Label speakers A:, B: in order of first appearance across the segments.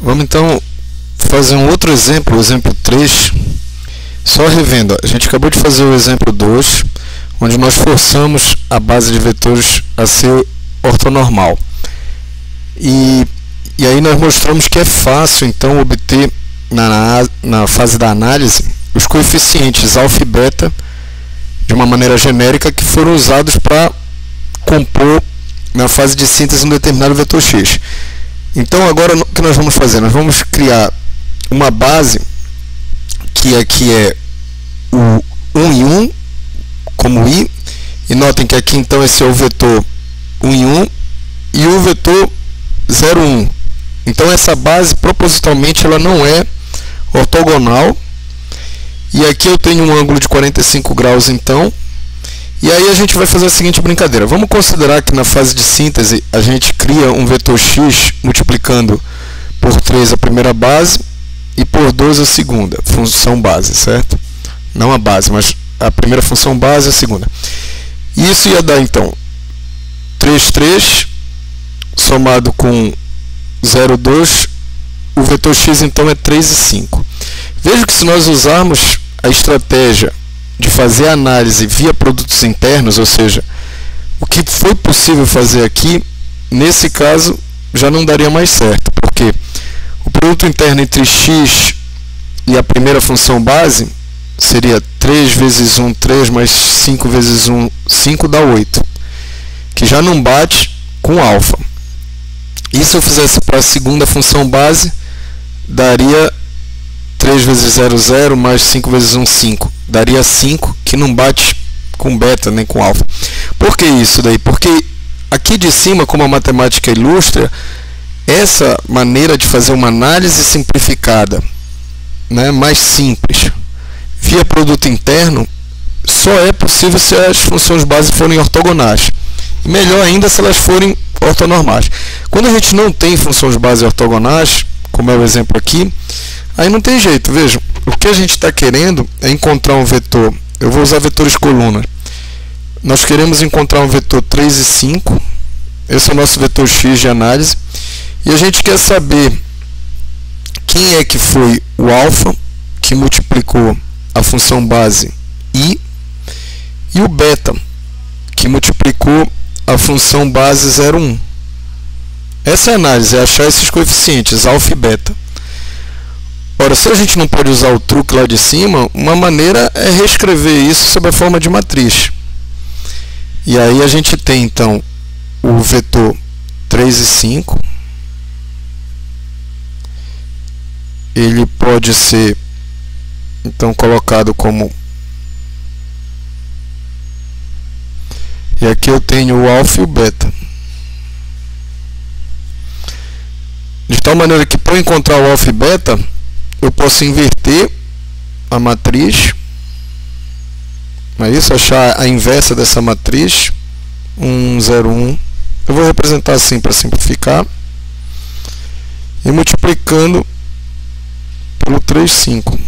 A: Vamos então fazer um outro exemplo, o exemplo 3, só revendo. A gente acabou de fazer o exemplo 2, onde nós forçamos a base de vetores a ser ortonormal. E aí nós mostramos que é fácil então obter na fase da análise os coeficientes alfa e beta de uma maneira genérica que foram usados para compor na fase de síntese um determinado vetor x. Então agora o que nós vamos fazer? Nós vamos criar uma base que aqui é o 1 e 1 como i, e notem que aqui então esse é o vetor 1 e 1 e o vetor 0, 1. Então essa base propositalmente ela não é ortogonal, e aqui eu tenho um ângulo de 45 graus então, e aí a gente vai fazer a seguinte brincadeira. Vamos considerar que na fase de síntese a gente cria um vetor x multiplicando por 3 a primeira base e por 2 a segunda função base, certo? Não a base, mas a primeira função base e a segunda. E isso ia dar então 3, 3 somado com 0, 2, o vetor x então é 3 e 5. Veja que se nós usarmos a estratégia de fazer a análise via produtos internos, ou seja, o que foi possível fazer aqui, nesse caso já não daria mais certo, porque o produto interno entre x e a primeira função base seria 3 vezes 1, 3, mais 5 vezes 1, 5 dá 8, que já não bate com alfa. E se eu fizesse para a segunda função base, daria 3 vezes 0, 0, mais 5 vezes 1, 5. Daria 5, que não bate com beta nem com alfa. Por que isso daí? Porque aqui de cima, como a matemática ilustra, essa maneira de fazer uma análise simplificada, né, mais simples, via produto interno, só é possível se as funções base forem ortogonais. Melhor ainda se elas forem ortonormais. Quando a gente não tem funções base ortogonais, como é o exemplo aqui, aí não tem jeito. Vejam, o que a gente está querendo é encontrar um vetor. Eu vou usar vetores coluna. Nós queremos encontrar um vetor 3 e 5. Esse é o nosso vetor x de análise. E a gente quer saber quem é que foi o alfa que multiplicou a função base i e o beta que multiplicou a função base 0, 1. Essa é a análise, é achar esses coeficientes, alfa e beta. Ora, se a gente não pode usar o truque lá de cima, uma maneira é reescrever isso sob a forma de matriz. E aí a gente tem, então, o vetor 3 e 5. Ele pode ser, então, colocado como... E aqui eu tenho o alfa e o beta. De tal maneira que, para encontrar o alfa e beta, eu posso inverter a matriz. É isso, achar a inversa dessa matriz. 1, 0, 1. Eu vou representar assim para simplificar. E multiplicando pelo 3, 5.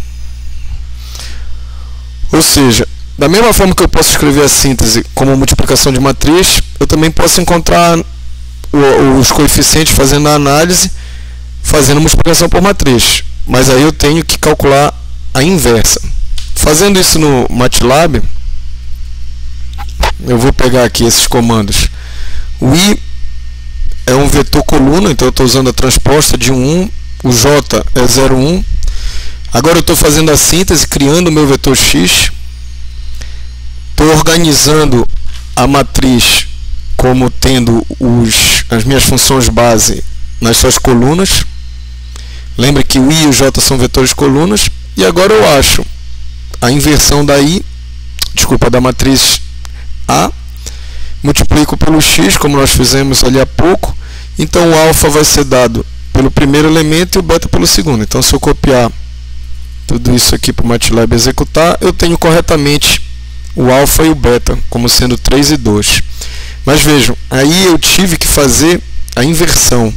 A: Ou seja, da mesma forma que eu posso escrever a síntese como multiplicação de matriz, eu também posso encontrar os coeficientes fazendo a análise, fazendo multiplicação por matriz. Mas aí eu tenho que calcular a inversa. Fazendo isso no MATLAB, eu vou pegar aqui esses comandos. O i é um vetor coluna, então eu estou usando a transposta de 1, 1. O j é 0, 1. Agora eu estou fazendo a síntese, criando o meu vetor x. Estou organizando a matriz como tendo as minhas funções base nas suas colunas. Lembre que o i e o j são vetores colunas. E agora eu acho a inversão da matriz A, multiplico pelo x, como nós fizemos ali há pouco. Então o alfa vai ser dado pelo primeiro elemento e o beta pelo segundo. Então se eu copiar tudo isso aqui para o MATLAB executar, eu tenho corretamente o alfa e o beta como sendo 3 e 2. Mas vejam, aí eu tive que fazer a inversão.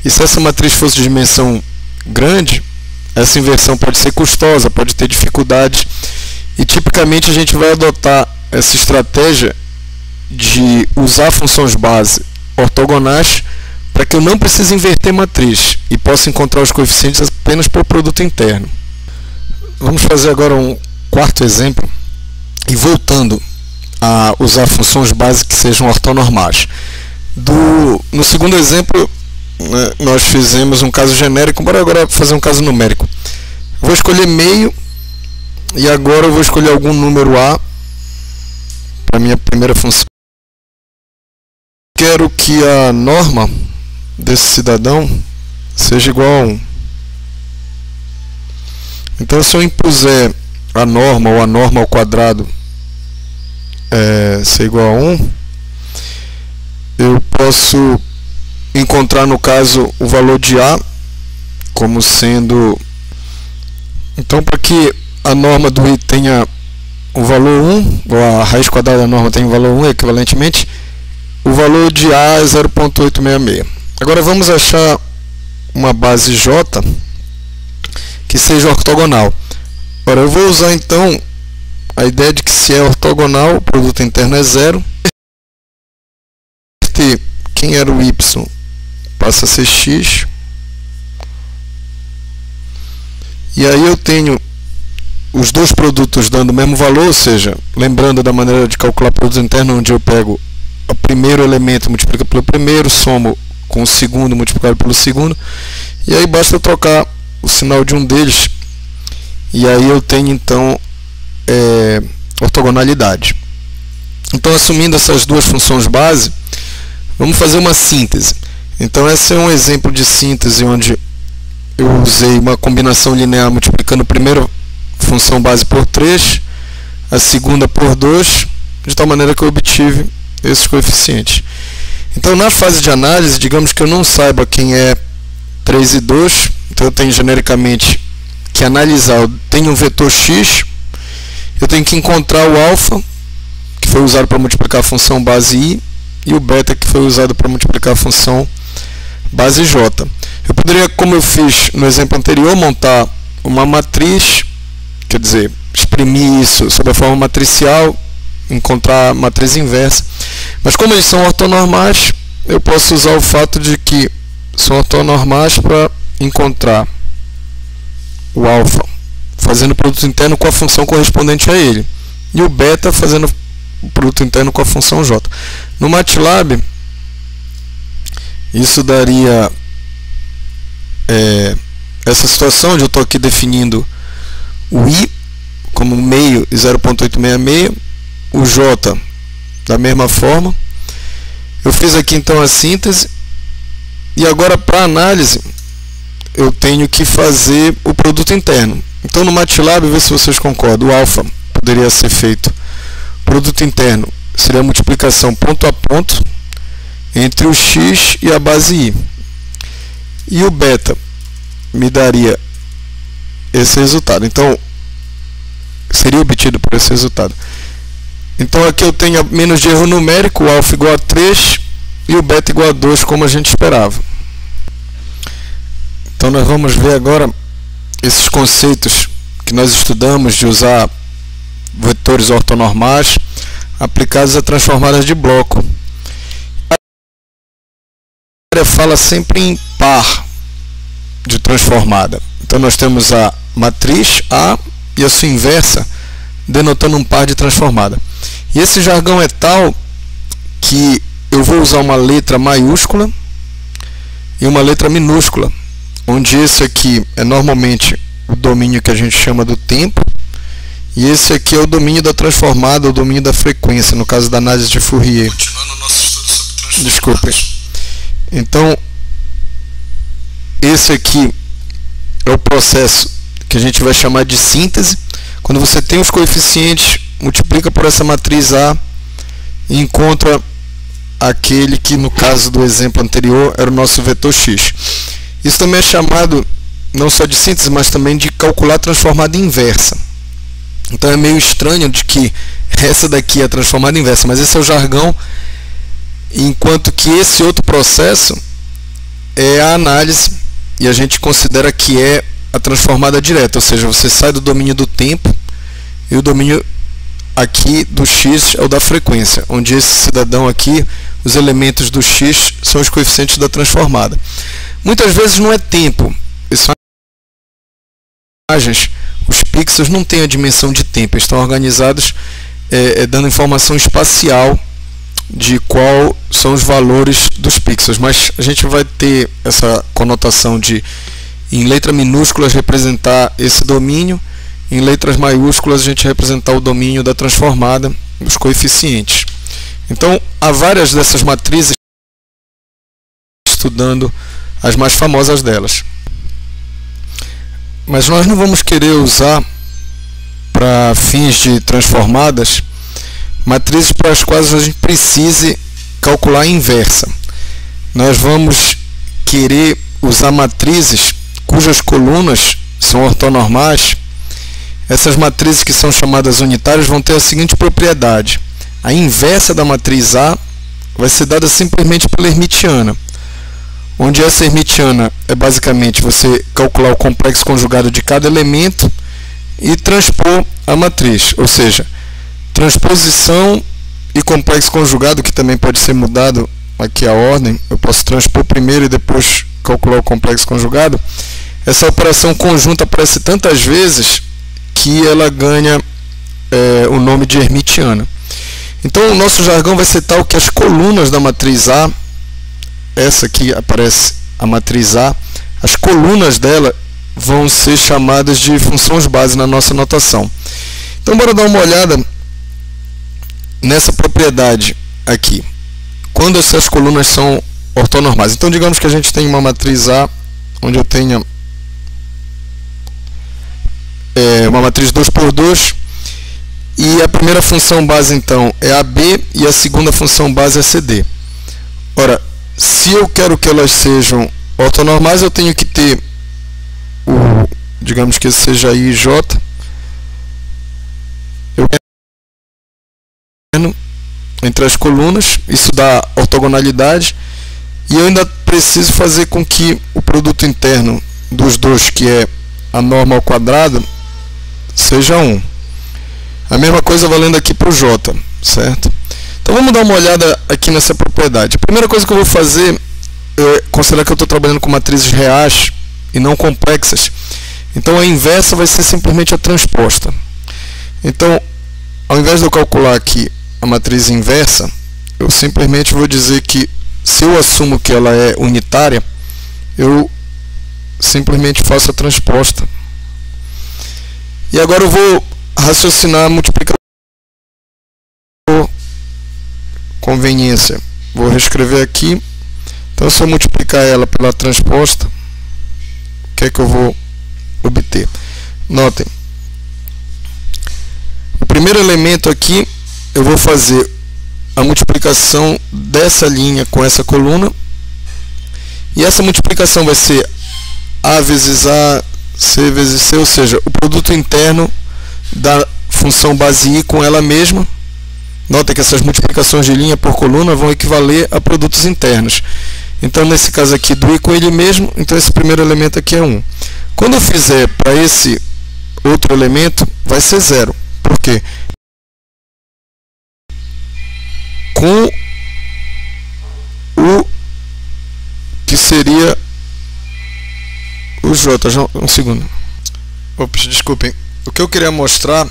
A: E se essa matriz fosse de dimensão grande, essa inversão pode ser custosa, pode ter dificuldades. E tipicamente a gente vai adotar essa estratégia de usar funções base ortogonais para que eu não precise inverter matriz e possa encontrar os coeficientes apenas por produto interno. Vamos fazer agora um quarto exemplo e voltando a usar funções básicas que sejam ortonormais. No segundo exemplo, nós fizemos um caso genérico, bora agora fazer um caso numérico. Vou escolher meio e agora eu vou escolher algum número A para a minha primeira função. Quero que a norma desse cidadão seja igual a 1. Então, se eu impuser a norma ou a norma ao quadrado ser igual a 1, eu posso encontrar, no caso, o valor de A como sendo... Então, para que a norma do I tenha o valor 1, ou a raiz quadrada da norma tenha o valor 1, equivalentemente, o valor de A é 0,866. Agora vamos achar uma base J que seja ortogonal. Agora eu vou usar então a ideia de que se é ortogonal, o produto interno é 0. Quem era o Y passa a ser X. E aí eu tenho os dois produtos dando o mesmo valor, ou seja, lembrando da maneira de calcular produto interno, onde eu pego o primeiro elemento, multiplica pelo primeiro, somo com o segundo, multiplicado pelo segundo, e aí basta eu trocar o sinal de um deles, e aí eu tenho então ortogonalidade. Então, assumindo essas duas funções base, vamos fazer uma síntese. Então, esse é um exemplo de síntese onde eu usei uma combinação linear multiplicando a primeira função base por 3, a segunda por 2, de tal maneira que eu obtive esses coeficientes. Então, na fase de análise, digamos que eu não saiba quem é 3 e 2, então eu tenho genericamente que analisar, eu tenho um vetor x, eu tenho que encontrar o alfa, que foi usado para multiplicar a função base i, e o beta, que foi usado para multiplicar a função base j. Eu poderia, como eu fiz no exemplo anterior, montar uma matriz, quer dizer, exprimir isso sob a forma matricial, encontrar a matriz inversa. Mas como eles são ortonormais, eu posso usar o fato de que são ortonormais para encontrar o alfa fazendo o produto interno com a função correspondente a ele, e o beta fazendo o produto interno com a função j. No MATLAB, isso daria essa situação onde eu estou aqui definindo o i como meio e 0,866, o j da mesma forma. Eu fiz aqui então a síntese, e agora para análise eu tenho que fazer o produto interno. Então no MATLAB, vê se vocês concordam, o alfa poderia ser feito, produto interno seria a multiplicação ponto a ponto entre o x e a base i, e o beta me daria esse resultado. Então seria obtido por esse resultado. Então aqui eu tenho menos de erro numérico, o alfa igual a 3 e o beta igual a 2, como a gente esperava. Então nós vamos ver agora esses conceitos que nós estudamos de usar vetores ortonormais aplicados a transformadas de bloco. A área fala sempre em par de transformada. Então nós temos a matriz A e a sua inversa denotando um par de transformada. E esse jargão é tal que eu vou usar uma letra maiúscula e uma letra minúscula, onde esse aqui é normalmente o domínio que a gente chama do tempo, e esse aqui é o domínio da transformada, o domínio da frequência, no caso da análise de Fourier.
B: Continuando o nosso estudo sobre transformadas.
A: Desculpem. Então, esse aqui é o processo que a gente vai chamar de síntese. Quando você tem os coeficientes, multiplica por essa matriz A e encontra aquele que, no caso do exemplo anterior, era o nosso vetor x. Isso também é chamado não só de síntese, mas também de calcular a transformada inversa. Então é meio estranho de que essa daqui é a transformada inversa, mas esse é o jargão, enquanto que esse outro processo é a análise, e a gente considera que é a transformada direta, ou seja, você sai do domínio do tempo e o domínio aqui do x é o da frequência, onde esse cidadão aqui, os elementos do x são os coeficientes da transformada. Muitas vezes não é tempo, são imagens, os pixels não têm a dimensão de tempo, estão organizados dando informação espacial de qual são os valores dos pixels, mas a gente vai ter essa conotação de, em letras minúsculas, representar esse domínio, em letras maiúsculas a gente representar o domínio da transformada, os coeficientes. Então, há várias dessas matrizes, estudando as mais famosas delas. Mas nós não vamos querer usar, para fins de transformadas, matrizes para as quais a gente precise calcular a inversa. Nós vamos querer usar matrizes cujas colunas são ortonormais. Essas matrizes que são chamadas unitárias vão ter a seguinte propriedade: a inversa da matriz A vai ser dada simplesmente pela hermitiana, onde essa hermitiana é basicamente você calcular o complexo conjugado de cada elemento e transpor a matriz, ou seja, transposição e complexo conjugado, que também pode ser mudado aqui a ordem, eu posso transpor primeiro e depois calcular o complexo conjugado. Essa operação conjunta aparece tantas vezes que ela ganha o nome de hermitiana. Então o nosso jargão vai ser tal que as colunas da matriz A, essa aqui aparece a matriz A, as colunas dela vão ser chamadas de funções base na nossa notação. Então bora dar uma olhada nessa propriedade aqui, quando essas colunas são ortonormais. Então digamos que a gente tem uma matriz A, onde eu tenha uma matriz 2 por 2, e a primeira função base então é AB e a segunda função base é CD. Ora, se eu quero que elas sejam ortonormais, eu tenho que ter digamos que esse seja I e J, eu quero entre as colunas, isso dá ortogonalidade, e eu ainda preciso fazer com que o produto interno dos dois, que é a norma ao quadrado, seja 1. A mesma coisa valendo aqui para o J, certo? Então vamos dar uma olhada aqui nessa propriedade. A primeira coisa que eu vou fazer é considerar que eu estou trabalhando com matrizes reais e não complexas. Então a inversa vai ser simplesmente a transposta. Então, ao invés de eu calcular aqui a matriz inversa, eu simplesmente vou dizer que, se eu assumo que ela é unitária, eu simplesmente faço a transposta. E agora eu vou raciocinar a multiplicação por conveniência. Vou reescrever aqui. Então, se eu multiplicar ela pela transposta, o que é que eu vou obter? Notem, o primeiro elemento aqui, eu vou fazer a multiplicação dessa linha com essa coluna, e essa multiplicação vai ser A vezes A, C vezes C, ou seja, o produto interno da função base I com ela mesma. Notem que essas multiplicações de linha por coluna vão equivaler a produtos internos. Então, nesse caso aqui, do I com ele mesmo, então esse primeiro elemento aqui é 1. Quando eu fizer para esse outro elemento, vai ser 0. Por quê? Com o que seria o J. Um segundo. Ops, desculpem. O que eu queria mostrar,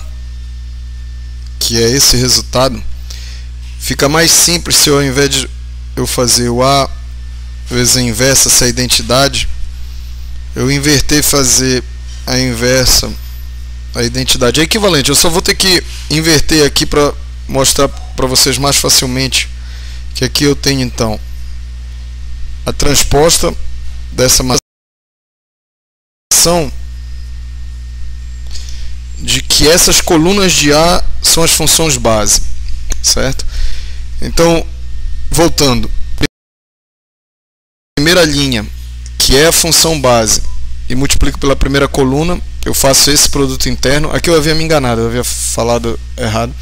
A: que é esse resultado, fica mais simples se eu, ao invés de eu fazer o A vezes a inversa, essa identidade, eu inverter e fazer a inversa, a identidade. É equivalente, eu só vou ter que inverter aqui para mostrar para vocês mais facilmente que aqui eu tenho então a transposta dessa matriz de que essas colunas de A são as funções base, certo? Então, voltando, primeira linha, que é a função base, e multiplico pela primeira coluna, eu faço esse produto interno. Aqui eu havia me enganado, eu havia falado errado.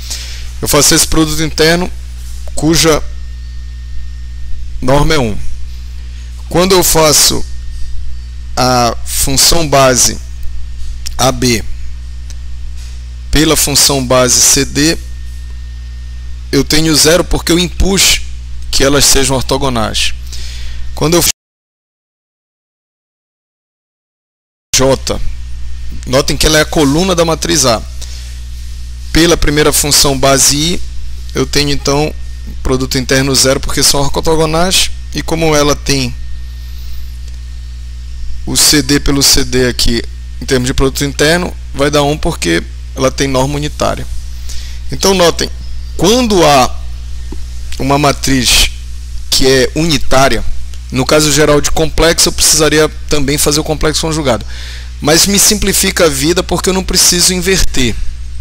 A: Eu faço esse produto interno cuja norma é 1. Quando eu faço a função base AB pela função base CD, eu tenho 0 porque eu impus que elas sejam ortogonais. Quando eu J, notem que ela é a coluna da matriz A. Pela primeira função base I, eu tenho então produto interno 0 porque são ortogonais, e como ela tem o CD pelo CD aqui em termos de produto interno, vai dar 1 porque ela tem norma unitária. Então notem, quando há uma matriz que é unitária, no caso geral de complexo, eu precisaria também fazer o complexo conjugado. Mas me simplifica a vida porque eu não preciso inverter.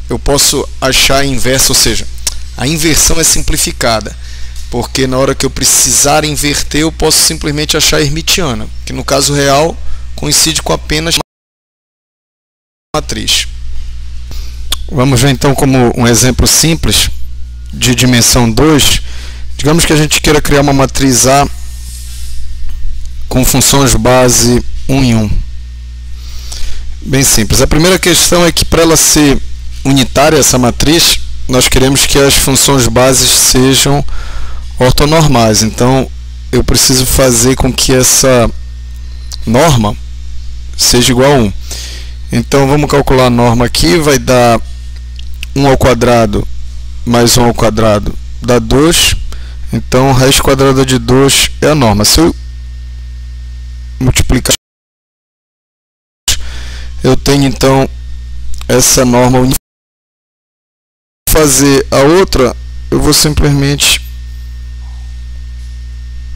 A: Eu posso achar a inversa, ou seja, a inversão é simplificada. Porque na hora que eu precisar inverter, eu posso simplesmente achar a hermitiana, que no caso real coincide com apenas matriz. Vamos ver então como um exemplo simples de dimensão 2. Digamos que a gente queira criar uma matriz A com funções base 1 em 1. Bem simples. A primeira questão é que para ela ser unitária, essa matriz, nós queremos que as funções bases sejam ortonormais. Então, eu preciso fazer com que essa norma seja igual a 1. Então, vamos calcular a norma aqui. Vai dar 1 ao quadrado mais 1 ao quadrado dá 2. Então, raiz quadrada de 2 é a norma. Se eu multiplicar, eu tenho então essa norma unitária. Fazer a outra, eu vou simplesmente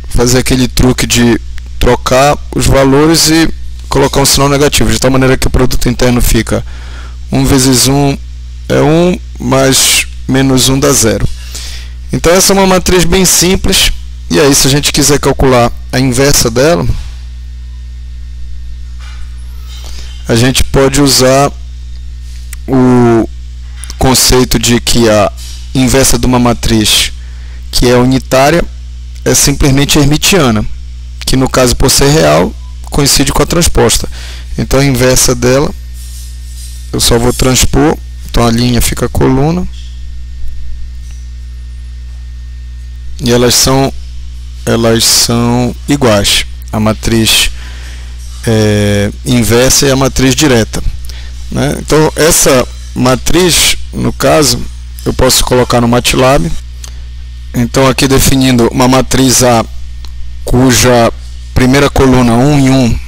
A: fazer aquele truque de trocar os valores e colocar um sinal negativo, de tal maneira que o produto interno fica 1 vezes 1 é 1, mais menos 1 dá 0. Então essa é uma matriz bem simples, e aí se a gente quiser calcular a inversa dela, a gente pode usar o conceito de que a inversa de uma matriz que é unitária é simplesmente hermitiana, que no caso, por ser real, coincide com a transposta. Então a inversa dela, eu só vou transpor, então a linha fica a coluna, e elas são iguais, a matriz inversa e a matriz direta, né? Então essa matriz, no caso, eu posso colocar no MATLAB. Então aqui definindo uma matriz A cuja primeira coluna 1 em 1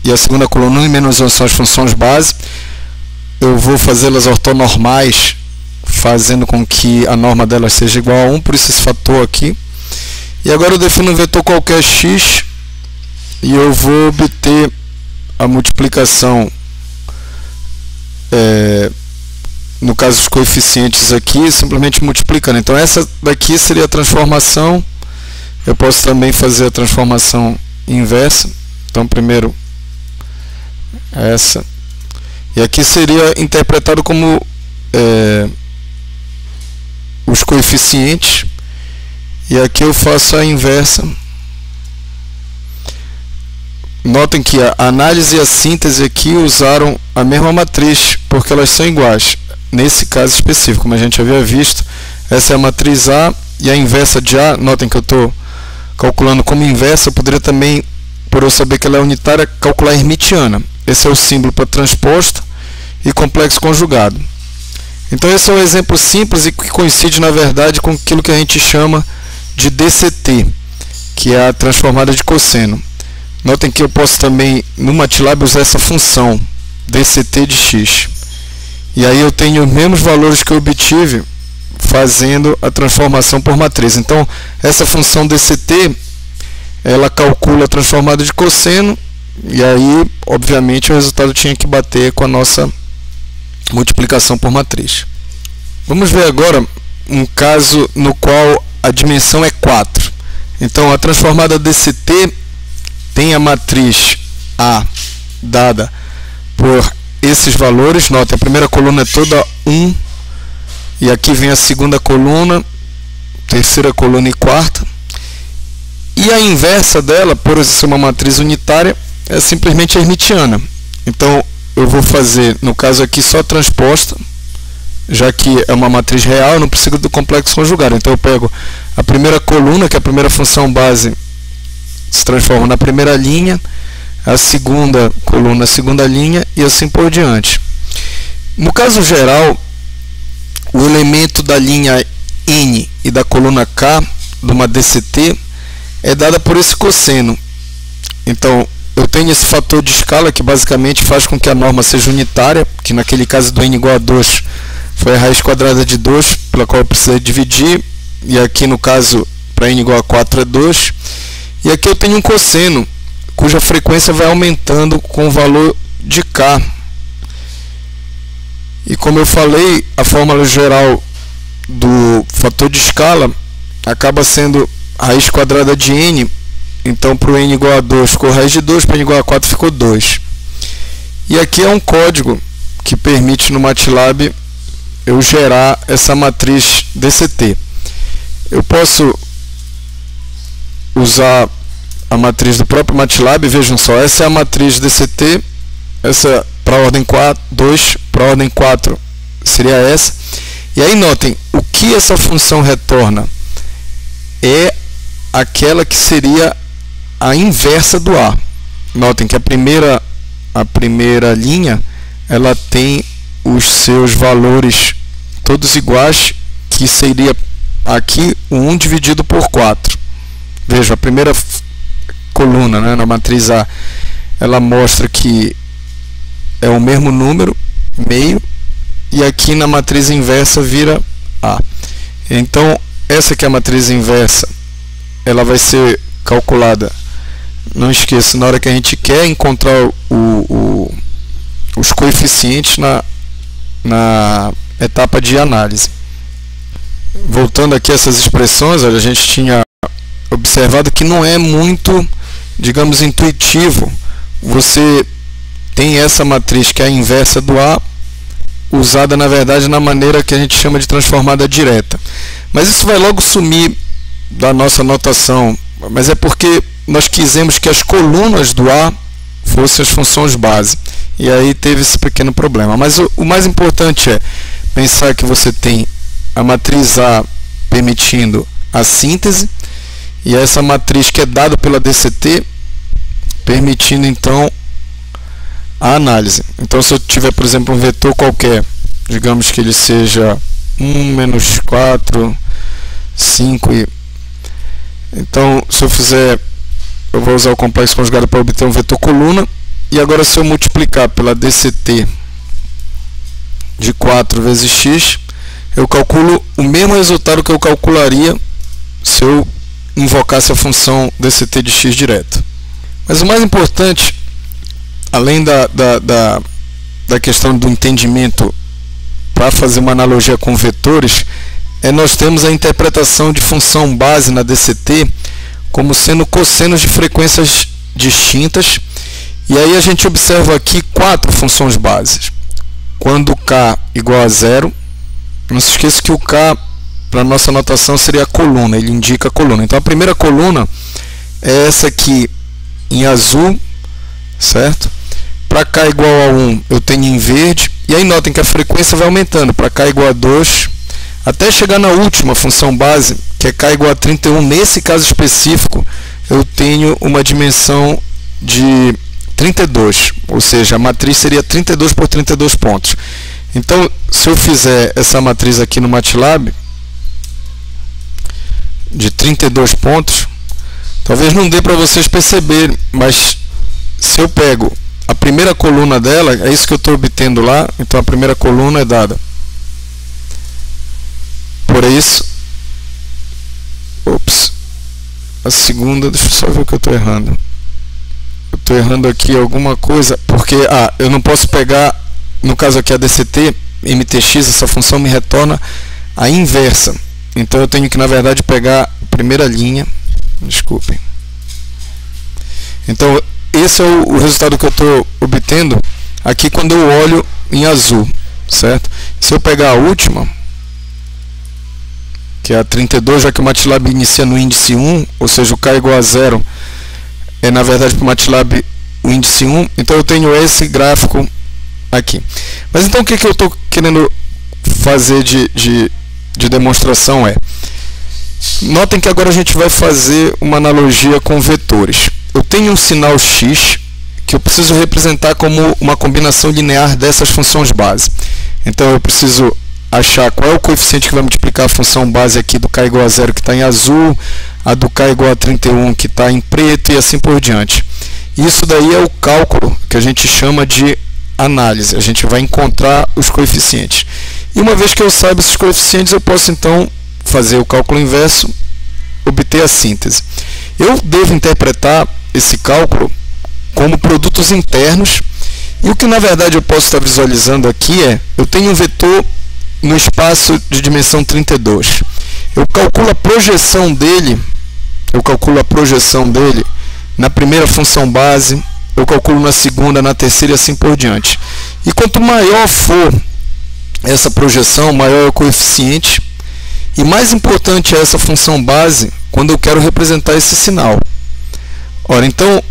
A: e a segunda coluna 1 em menos 1 são as funções base, eu vou fazê-las ortonormais, fazendo com que a norma delas seja igual a 1, por isso esse fator aqui. E agora eu defino um vetor qualquer x e eu vou obter a multiplicação, no caso os coeficientes aqui, simplesmente multiplicando. Então essa daqui seria a transformação. Eu posso também fazer a transformação inversa. Então primeiro essa, e aqui seria interpretado como os coeficientes, e aqui eu faço a inversa. Notem que a análise e a síntese aqui usaram a mesma matriz, porque elas são iguais. Nesse caso específico, como a gente havia visto, essa é a matriz A, e a inversa de A, notem que eu estou calculando como inversa, eu poderia também, por eu saber que ela é unitária, calcular a hermitiana. Esse é o símbolo para transposta e complexo conjugado. Então esse é um exemplo simples e que coincide, na verdade, com aquilo que a gente chama de DCT, que é a transformada de cosseno. Notem que eu posso também, no MATLAB, usar essa função DCT de x. E aí eu tenho os mesmos valores que eu obtive fazendo a transformação por matriz. Então, essa função DCT, ela calcula a transformada de cosseno, e aí, obviamente, o resultado tinha que bater com a nossa multiplicação por matriz. Vamos ver agora um caso no qual a dimensão é 4. Então, a transformada DCT tem a matriz A dada por esses valores. Note, a primeira coluna é toda 1, e aqui vem a segunda coluna, terceira coluna e quarta. E a inversa dela, por ser uma matriz unitária, é simplesmente hermitiana. Então, eu vou fazer, no caso aqui, só transposta, já que é uma matriz real, eu não preciso do complexo conjugado. Então eu pego a primeira coluna, que é a primeira função base, se transforma na primeira linha, a segunda coluna, a segunda linha, e assim por diante. No caso geral, o elemento da linha N e da coluna K de uma DCT é dada por esse cosseno. Então, eu tenho esse fator de escala que basicamente faz com que a norma seja unitária, que naquele caso do n igual a 2 foi a raiz quadrada de 2, pela qual eu precisei dividir, e aqui no caso, para n igual a 4 é 2. E aqui eu tenho um cosseno, cuja frequência vai aumentando com o valor de K. E como eu falei, a fórmula geral do fator de escala acaba sendo raiz quadrada de n. Então, para o n igual a 2 ficou raiz de 2, para n igual a 4 ficou 2. E aqui é um código que permite no MATLAB eu gerar essa matriz DCT. Eu posso usar a matriz do próprio MATLAB, vejam só, essa é a matriz DCT, essa para a ordem 2, para a ordem 4 seria essa. E aí notem, o que essa função retorna é aquela que seria a inversa do A. Notem que a primeira linha, ela tem os seus valores todos iguais, que seria aqui o 1 dividido por 4. Veja, a primeira coluna, né, na matriz A, ela mostra que é o mesmo número, meio, e aqui na matriz inversa vira A. Então, essa que é a matriz inversa, ela vai ser calculada, não esqueça, na hora que a gente quer encontrar os coeficientes na etapa de análise. Voltando aqui a essas expressões, a gente tinha observado que não é muito, digamos, intuitivo. Você tem essa matriz que é a inversa do A, usada na verdade na maneira que a gente chama de transformada direta. Mas isso vai logo sumir da nossa notação, mas é porque nós quisemos que as colunas do A fossem as funções base. E aí teve esse pequeno problema. Mas o mais importante é pensar que você tem a matriz A permitindo a síntese, e essa matriz que é dada pela DCT permitindo então a análise. Então, se eu tiver, por exemplo, um vetor qualquer, digamos que ele seja 1, menos 4, 5 e... Então, se eu fizer, eu vou usar o complexo conjugado para obter um vetor coluna, e agora se eu multiplicar pela DCT de 4 vezes x, eu calculo o mesmo resultado que eu calcularia se eu invocasse a função DCT de x direto. Mas o mais importante, além da questão do entendimento para fazer uma analogia com vetores, nós temos a interpretação de função base na DCT como sendo cossenos de frequências distintas. E aí a gente observa aqui 4 funções bases. Quando k igual a 0, não se esqueça que o k, para a nossa notação, seria a coluna, ele indica a coluna. Então a primeira coluna é essa aqui em azul, certo? Para k igual a 1 eu tenho em verde, e aí notem que a frequência vai aumentando, para k igual a 2, até chegar na última função base, que é k igual a 31. Nesse caso específico, eu tenho uma dimensão de 32, ou seja, a matriz seria 32 por 32 pontos. Então, se eu fizer essa matriz aqui no MATLAB, de 32 pontos, talvez não dê para vocês perceberem, mas se eu pego a primeira coluna dela, é isso que eu estou obtendo lá, então a primeira coluna é dada por isso, a segunda, deixa eu só ver o que eu estou errando. Eu estou errando aqui alguma coisa, porque eu não posso pegar, no caso aqui a DCT, MTX, essa função me retorna a inversa. Então eu tenho que, na verdade, pegar a primeira linha, desculpem. Então esse é o resultado que eu estou obtendo aqui quando eu olho em azul, certo? Se eu pegar a última, que é a 32, já que o MATLAB inicia no índice 1, ou seja, o k igual a 0 é, na verdade, para o MATLAB o índice 1, então eu tenho esse gráfico aqui. Mas então o que eu estou querendo fazer de demonstração é... Notem que agora a gente vai fazer uma analogia com vetores. Eu tenho um sinal x que eu preciso representar como uma combinação linear dessas funções base. Então eu preciso achar qual é o coeficiente que vai multiplicar a função base aqui do k igual a 0 que está em azul, a do k igual a 31 que está em preto e assim por diante. Isso daí é o cálculo que a gente chama de análise. A gente vai encontrar os coeficientes. E uma vez que eu saiba esses coeficientes, eu posso então fazer o cálculo inverso, obter a síntese. Eu devo interpretar esse cálculo como produtos internos, e o que na verdade eu posso estar visualizando aqui é, eu tenho um vetor no espaço de dimensão 32. Eu calculo a projeção dele na primeira função base, eu calculo na segunda, na terceira e assim por diante. E quanto maior for essa projeção, maior é o coeficiente, e mais importante é essa função base quando eu quero representar esse sinal. Ora, então,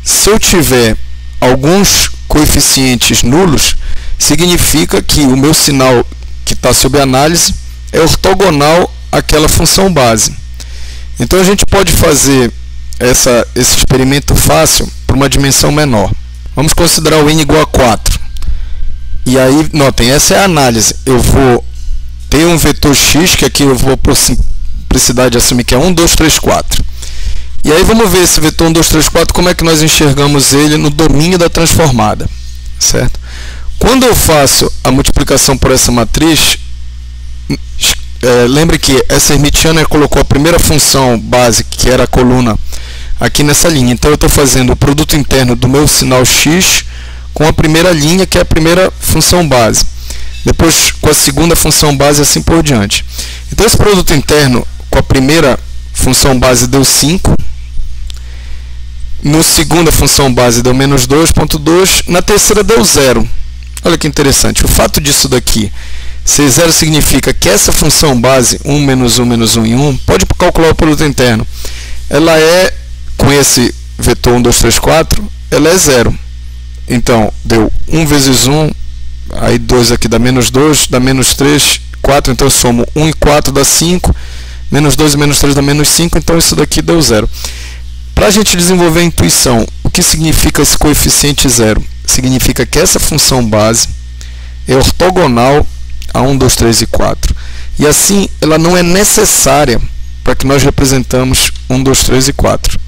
A: se eu tiver alguns coeficientes nulos, significa que o meu sinal que está sob análise é ortogonal àquela função base. Então a gente pode fazer esse experimento fácil para uma dimensão menor. Vamos considerar o n igual a 4. E aí, notem, essa é a análise. Eu vou ter um vetor x, que aqui eu vou por simplicidade assumir que é 1, 2, 3, 4. E aí vamos ver esse vetor 1, 2, 3, 4, como é que nós enxergamos ele no domínio da transformada. Certo? Quando eu faço a multiplicação por essa matriz, lembre que essa hermitiana colocou a primeira função base, que era a coluna, aqui nessa linha. Então eu estou fazendo o produto interno do meu sinal x com a primeira linha, que é a primeira função base. Depois com a segunda função base e assim por diante. Então esse produto interno com a primeira função base deu 5. Na segunda função base deu menos 2,2. Na terceira deu 0. Olha que interessante. O fato disso daqui ser 0 significa que essa função base, 1 menos 1 menos 1 em 1, pode calcular o produto interno. Ela é, com esse vetor 1, 2, 3, 4, ela é 0. Então, deu 1 vezes 1, aí 2 aqui dá menos 2, dá menos 3, 4, então eu somo 1 e 4 dá 5, menos 2 e menos 3 dá menos 5, então isso daqui deu 0. Para a gente desenvolver a intuição, o que significa esse coeficiente 0? Significa que essa função base é ortogonal a 1, 2, 3 e 4. E assim, ela não é necessária para que nós representamos 1, 2, 3 e 4.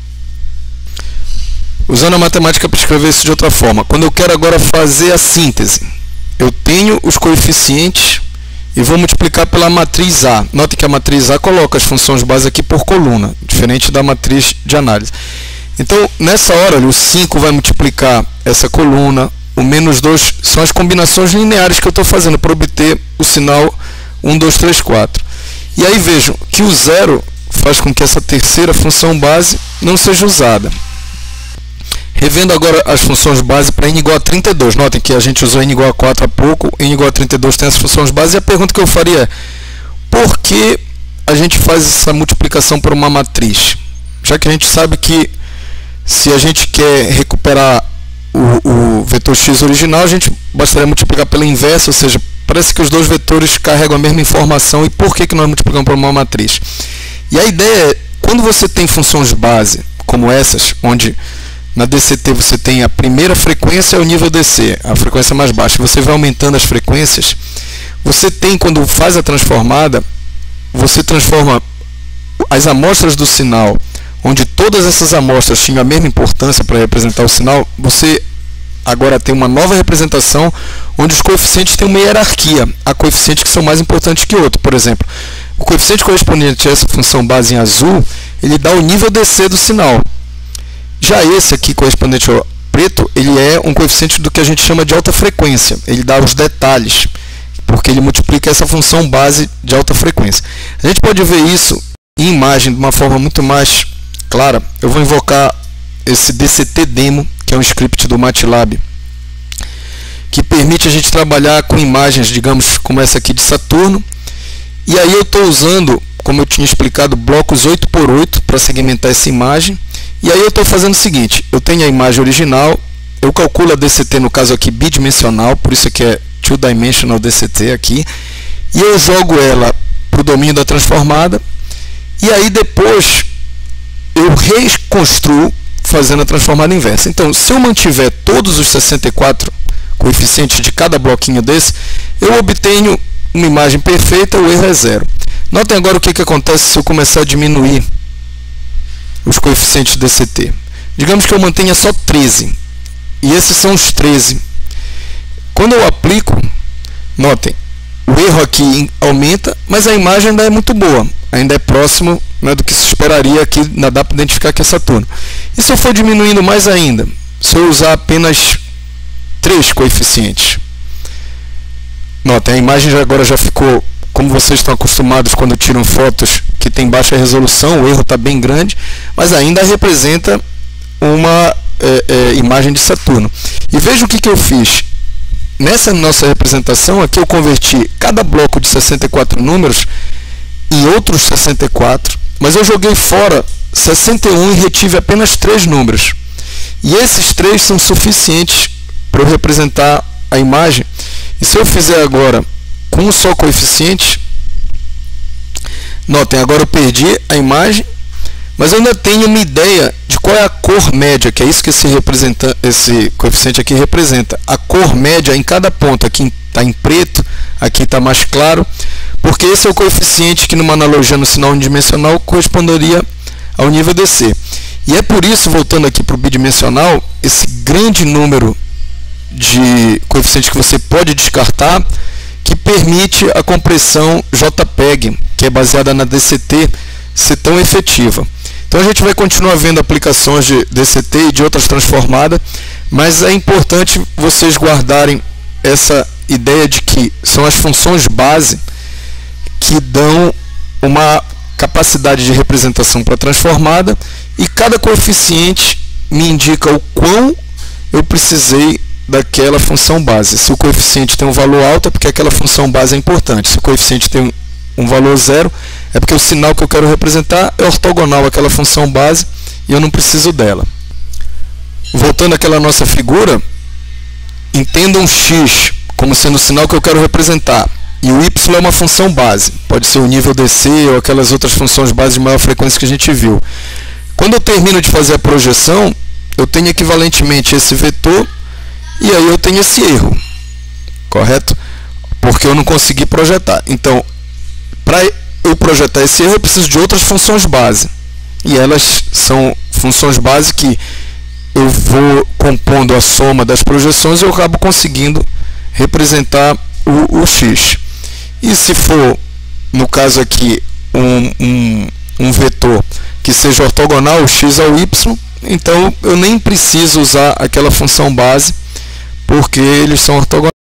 A: Usando a matemática para escrever isso de outra forma, quando eu quero agora fazer a síntese, eu tenho os coeficientes e vou multiplicar pela matriz A. Note que a matriz A coloca as funções base aqui por coluna, diferente da matriz de análise. Então, nessa hora, o 5 vai multiplicar essa coluna, o menos 2 são as combinações lineares que eu estou fazendo para obter o sinal 1, 2, 3, 4. E aí vejam que o 0 faz com que essa terceira função base não seja usada. Revendo agora as funções base para n igual a 32. Notem que a gente usou n igual a 4 há pouco, n igual a 32 tem as funções base, e a pergunta que eu faria é: por que a gente faz essa multiplicação por uma matriz? Já que a gente sabe que se a gente quer recuperar o vetor x original, a gente bastaria multiplicar pela inversa, ou seja, parece que os dois vetores carregam a mesma informação, e por que nós multiplicamos por uma matriz? E a ideia é, quando você tem funções base, como essas, onde na DCT você tem a primeira frequência é o nível DC, a frequência mais baixa, você vai aumentando as frequências, você tem, quando faz a transformada, você transforma as amostras do sinal, onde todas essas amostras tinham a mesma importância para representar o sinal, você agora tem uma nova representação, onde os coeficientes têm uma hierarquia. Há coeficientes que são mais importantes que outros. Por exemplo, o coeficiente correspondente a essa função base em azul, ele dá o nível DC do sinal. Já esse aqui, correspondente ao preto, ele é um coeficiente do que a gente chama de alta frequência. Ele dá os detalhes, porque ele multiplica essa função base de alta frequência. A gente pode ver isso em imagem de uma forma muito mais clara. Eu vou invocar esse DCT demo, que é um script do MATLAB, que permite a gente trabalhar com imagens, digamos, como essa aqui de Saturno. E aí eu estou usando, como eu tinha explicado, blocos 8x8 para segmentar essa imagem. E aí eu estou fazendo o seguinte: eu tenho a imagem original, eu calculo a DCT, no caso aqui bidimensional, por isso aqui é two-dimensional DCT aqui, e eu jogo ela para o domínio da transformada, e aí depois eu reconstruo fazendo a transformada inversa. Então, se eu mantiver todos os 64 coeficientes de cada bloquinho desse, eu obtenho uma imagem perfeita, o erro é zero. Notem agora o que acontece se eu começar a diminuir os coeficientes DCT. Digamos que eu mantenha só 13, e esses são os 13. Quando eu aplico, notem, o erro aqui aumenta, mas a imagem ainda é muito boa, ainda é próximo, né, do que se esperaria aqui, ainda dá para identificar que é Saturno. E se eu for diminuindo mais ainda, se eu usar apenas 3 coeficientes, notem, a imagem agora já ficou, como vocês estão acostumados quando tiram fotos que tem baixa resolução, o erro está bem grande, mas ainda representa uma imagem de Saturno. E veja o que eu fiz. Nessa nossa representação aqui eu converti cada bloco de 64 números em outros 64, mas eu joguei fora 61 e retive apenas 3 números. E esses 3 são suficientes para eu representar a imagem. E se eu fizer agora com um só coeficiente, notem, agora eu perdi a imagem, mas eu ainda tenho uma ideia de qual é a cor média, que é isso que esse coeficiente aqui representa. A cor média em cada ponto, aqui está em preto, aqui está mais claro, porque esse é o coeficiente que numa analogia no sinal unidimensional corresponderia ao nível DC. E é por isso, voltando aqui para o bidimensional, esse grande número de coeficientes que você pode descartar, que permite a compressão JPEG, que é baseada na DCT, ser tão efetiva. Então a gente vai continuar vendo aplicações de DCT e de outras transformadas, mas é importante vocês guardarem essa ideia de que são as funções base que dão uma capacidade de representação para a transformada, e cada coeficiente me indica o quão eu precisei daquela função base. Se o coeficiente tem um valor alto, é porque aquela função base é importante. Se o coeficiente tem um valor zero, é porque o sinal que eu quero representar é ortogonal àquela função base e eu não preciso dela. Voltando àquela nossa figura, entenda um x como sendo o sinal que eu quero representar, e o y é uma função base, pode ser o nível DC ou aquelas outras funções base de maior frequência que a gente viu. Quando eu termino de fazer a projeção, eu tenho equivalentemente esse vetor, e aí eu tenho esse erro, correto? Porque eu não consegui projetar. Então, para eu projetar esse erro, eu preciso de outras funções base. E elas são funções base que eu vou compondo a soma das projeções e eu acabo conseguindo representar o x. E se for, no caso aqui, um vetor que seja ortogonal, o x ao y, então eu nem preciso usar aquela função base, porque eles são ortogonais.